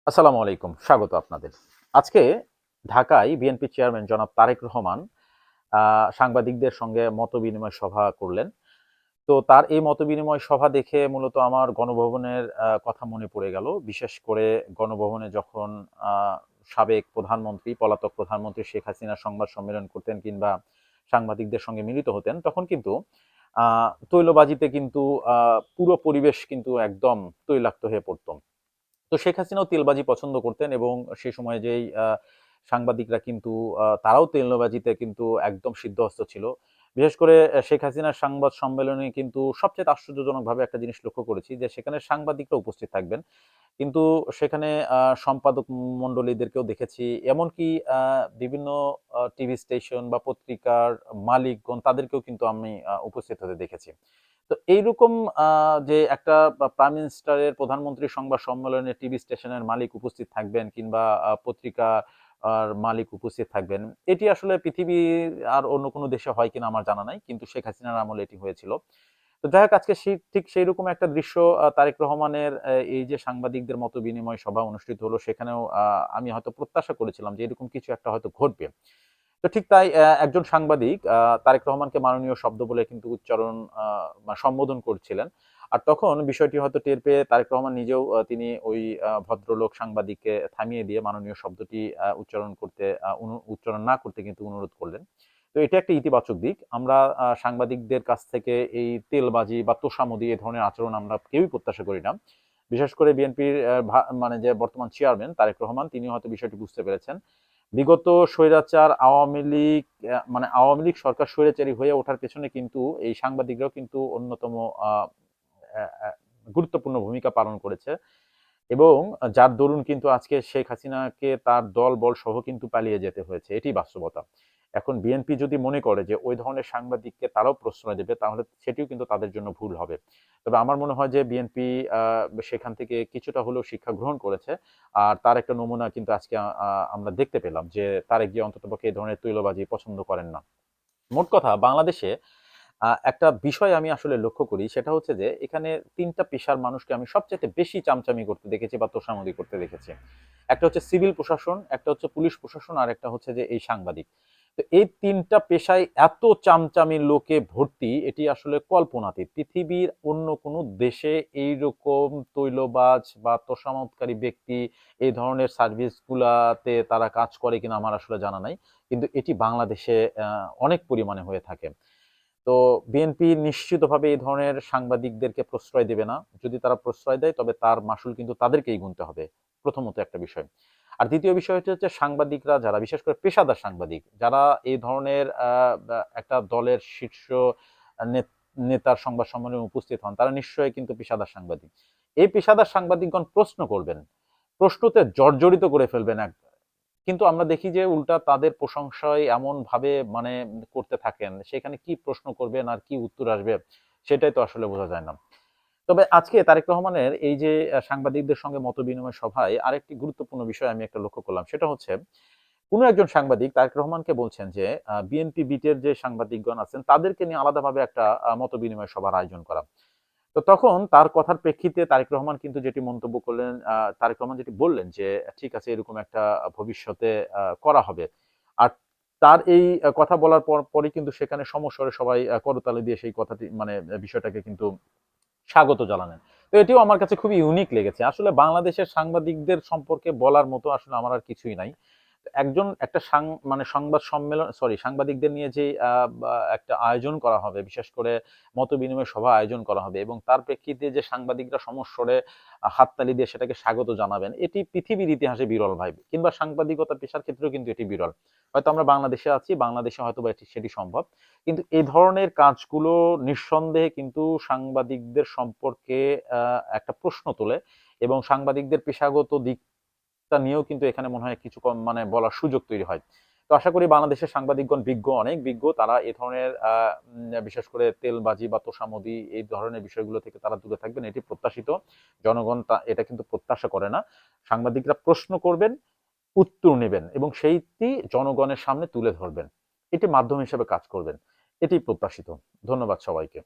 আসসালামু আলাইকুম। স্বাগত আপনাদের। আজকে ঢাকায় বিএনপি চেয়ারম্যান জনাব তারেক রহমান আ সাংবাদিকদের সঙ্গে মতবিনিময় সভা করলেন। তো তার এই মতবিনিময় সভা দেখে মূলত আমার গণভবনের কথা মনে পড়ে গেল। বিশেষ করে গণভবনে যখন আ সাবেক প্রধানমন্ত্রী, পলাতক প্রধানমন্ত্রী শেখ হাসিনা সংবাদ সম্মেলন করতেন কিংবা সাংবাদিকদের সঙ্গে মিলিত হতেন, তখন কিন্তু আ তৈলবাজিতে কিন্তু আ পুরো পরিবেশ কিন্তু একদম তৈলাক্ত হয়ে পড়ত। তো শেখ হাসিনাও তেলবাজি পছন্দ করতেন এবং সে সময়ে যেই সাংবাদিকরা কিন্তু তারাও তেলবাজিতে কিন্তু একদম সিদ্ধহস্ত ছিল। বিশেষ করে শেখ হাসিনার সংবাদ সম্মেলনে কিন্তু সবচাইতে আশ্চর্যজনকভাবে একটা জিনিস লক্ষ্য করেছি যে সেখানে সাংবাদিকরা উপস্থিত থাকবেন। কিন্তু সেখানে সম্পাদক মণ্ডলীদেরকেও দেখেছি। এমনকি বিভিন্ন টিভি স্টেশন বা পত্রিকার মালিকগণ তাদেরকেও কিন্তু আমি উপস্থিত হতে দেখেছি। তো এইরকম আ যে একটা প্রাইম মিনিস্টারের প্রধানমন্ত্রীর সংবাদ সম্মেলনে টিভি স্টেশনের মালিক উপস্থিত থাকবেন কিংবা পত্রিকা আর মালিক উপস্থিত থাকবেন। এটি আসলে পৃথিবীর আর অন্য কোনো দেশে হয় কিনা আমার জানা নাই। কিন্তু শেখ হাসিনার আমলে এটি হয়েছিল। তো যাই হোক আজকে ঠিক সেইরকম একটা দৃশ্য তারেক রহমানের এই যে সাংবাদিকদের মত বিনিময় সভা অনুষ্ঠিত হলো সেখানেও আমি হয়তো প্রত্যাশা করেছিলাম যে এরকম কিছু একটা হয়তো ঘটবে। তো ঠিক তাই একজন সাংবাদিক তারেক রহমানকে মাননীয় শব্দ বলে কিন্তু উচ্চারণ সম্বোধন করছিলেন। আর তখন বিষয়টি হয়তো টের পেয়ে তারেক রহমান নিজেও তিনি ওই ভদ্রলোক সাংবাদিককে থামিয়ে দিয়ে মাননীয় শব্দটি উচ্চারণ করতে উচ্চারণ না করতে কিন্তু অনুরোধ করলেন। তো এটা একটা ইতিবাচক দিক। আমরা সাংবাদিকদের কাছ থেকে এই তেলবাজি বা তোষামোদী এ ধরনের আচরণ আমরা কেউই প্রত্যাশা করি না। বিশেষ করে বিএনপির মানে যে বর্তমান চেয়ারম্যান তারেক রহমান তিনি হয়তো বিষয়টি বুঝতে পেরেছেন। বিগত স্বৈরাচার আওয়ামী লীগ মানে আওয়ামী লীগ সরকার স্বৈরাচারী হয়ে ওঠার পেছনে কিন্তু এই সাংবাদিকরাও কিন্তু অন্যতম আ অ্যা অ্যা গুরুত্বপূর্ণ ভূমিকা পালন করেছে এবং যার দরুন কিন্তু আজকে শেখ হাসিনাকে তার দল-বল সহ কিন্তু পালিয়ে যেতে হয়েছে। এটিই বাস্তবতা। এখন বিএনপি যদি মনে করে যে ওই ধরনের সাংবাদিককে তারাও প্রশ্রয় দেবে তাহলে সেটিও কিন্তু তাদের জন্য ভুল হবে। তবে আমার মনে হয় যে বিএনপি আ সেখান থেকে কিছুটা হলেও শিক্ষা গ্রহণ করেছে। আর তার একটা নমুনা কিন্তু আজকে আমরা দেখতে পেলাম যে তারেক জিয়া অন্ততপক্ষে এই ধরনের তৈলবাজি পছন্দ করেন না। মোট কথা বাংলাদেশে একটা বিষয় আমি আসলে লক্ষ্য করি সেটা হচ্ছে যে এখানে ৩ টা পেশার মানুষকে আমি সবচাইতে বেশি চামচামি করতে দেখেছি বা তোষামোদি করতে দেখেছি। একটা হচ্ছে সিভিল প্রশাসন, একটা হচ্ছে পুলিশ প্রশাসন, আর একটা হচ্ছে যে এই সাংবাদিক। তো এই ৩ টা পেশায় এত চামচামি লোকে ভর্তি এটি আসলে কল্পনাতীত। পৃথিবীর অন্য কোনো দেশে এইরকম তৈলবাজ বা তোষামোদকারী ব্যক্তি এই ধরনের সার্ভিসগুলাতে তারা কাজ করে কিনা আমার আসলে জানা নাই। কিন্তু এটি বাংলাদেশে অনেক পরিমাণে হয়ে থাকে। তো বিএনপি নিশ্চিতভাবে এই ধরনের সাংবাদিকদেরকে প্রশ্রয় দেবে না। যদি তারা প্রশ্রয় দেয় তবে তার মাশুল কিন্তু তাদেরকেই গুনতে হবে। প্রথমত একটা বিষয়। আর দ্বিতীয় বিষয় হচ্ছে সাংবাদিকরা যারা বিশেষ করে পেশাদার সাংবাদিক, যারা এই ধরনের বা একটা দলের শীর্ষ আ নেত নেতার সংবাদ সম্মেলনে উপস্থিত হন, তারা নিশ্চয়ই কিন্তু পেশাদার সাংবাদিক। এই পেশাদার সাংবাদিকগণ প্রশ্ন করবেন। প্রশ্নতে জর্জরিত করে ফেলবেন কিন্তু আমরা দেখি যে উল্টা তাদের প্রশংসায় এমনভাবে মানে করতে থাকেন, সেখানে কি প্রশ্ন করবেন আর কি উত্তর আসবে সেটাই তো আসলে বোঝা যায় না। তবে আজকে তারেক রহমানের এই যে সাংবাদিকদের সঙ্গে মতবিনিময় সভায় আরেকটি গুরুত্বপূর্ণ বিষয় আমি একটা লক্ষ্য করলাম। সেটা হচ্ছে কোন একজন সাংবাদিক তারেক রহমানকে বলছেন যে বিএনপি বিটের যে সাংবাদিকগণ আছেন তাদেরকে নিয়ে আলাদাভাবে একটা মতবিনিময় সভার আয়োজন করা। তো তখন তার কথার প্রেক্ষিতে তারেক রহমান কিন্তু যেটি মন্তব্য করলেন, তারেক রহমান যেটি বললেন যে, "ঠিক আছে এরকম একটা ভবিষ্যতে করা হবে।" আর তার এই কথা বলার পরই কিন্তু সেখানে সমস্বরে সবাই করতালি দিয়ে সেই কথাটি মানে বিষয়টাকে কিন্তু স্বাগত জানালেন। তো এটিও আমার কাছে খুবই ইউনিক লেগেছে। আসলে বাংলাদেশের সাংবাদিকদের সম্পর্কে বলার মতো আসলে আমার আর কিছুই নাই। একজন একটা মানে সংবাদ সম্মেলন সাংবাদিকদের নিয়ে যে একটা আয়োজন করা হবে, বিশেষ করে মতবিনিময় সভা আয়োজন করা হবে এবং তার প্রেক্ষিতে যে সাংবাদিকরা সমস্বরে হাততালি দিয়ে সেটাকে স্বাগত জানাবেন, এটি পৃথিবীর ইতিহাসে বিরল ভাই। কিংবা সাংবাদিকতা পেশার ক্ষেত্রেও কিন্তু এটি বিরল। হয়তো আমরা বাংলাদেশে আছি, বাংলাদেশে হয়তোবা সেটি সম্ভব। কিন্তু এ ধরনের কাজগুলো নিঃসন্দেহে কিন্তু সাংবাদিকদের সম্পর্কে আ একটা প্রশ্ন তোলে এবং সাংবাদিকদের পেশাগত দিকটা নিয়েও কিন্তু এখানে মনে হয় কিছু কম মানে বলার সুযোগ তৈরি হয়। তো আশা করি বাংলাদেশের সাংবাদিকগণ বিজ্ঞ, অনেক বিজ্ঞ। তারা এ ধরনের বিশেষ করে তেলবাজি বা তোষামোদি এই ধরনের বিষয়গুলো থেকে তারা দূরে থাকবেন। এটি প্রত্যাশিত। জনগণ এটা কিন্তু প্রত্যাশা করে না। সাংবাদিকরা প্রশ্ন করবেন, উত্তর নেবেন এবং সেইটি জনগণের সামনে তুলে ধরবেন। এটি মাধ্যম হিসেবে কাজ করবেন। এটিই প্রত্যাশিত। ধন্যবাদ সবাইকে।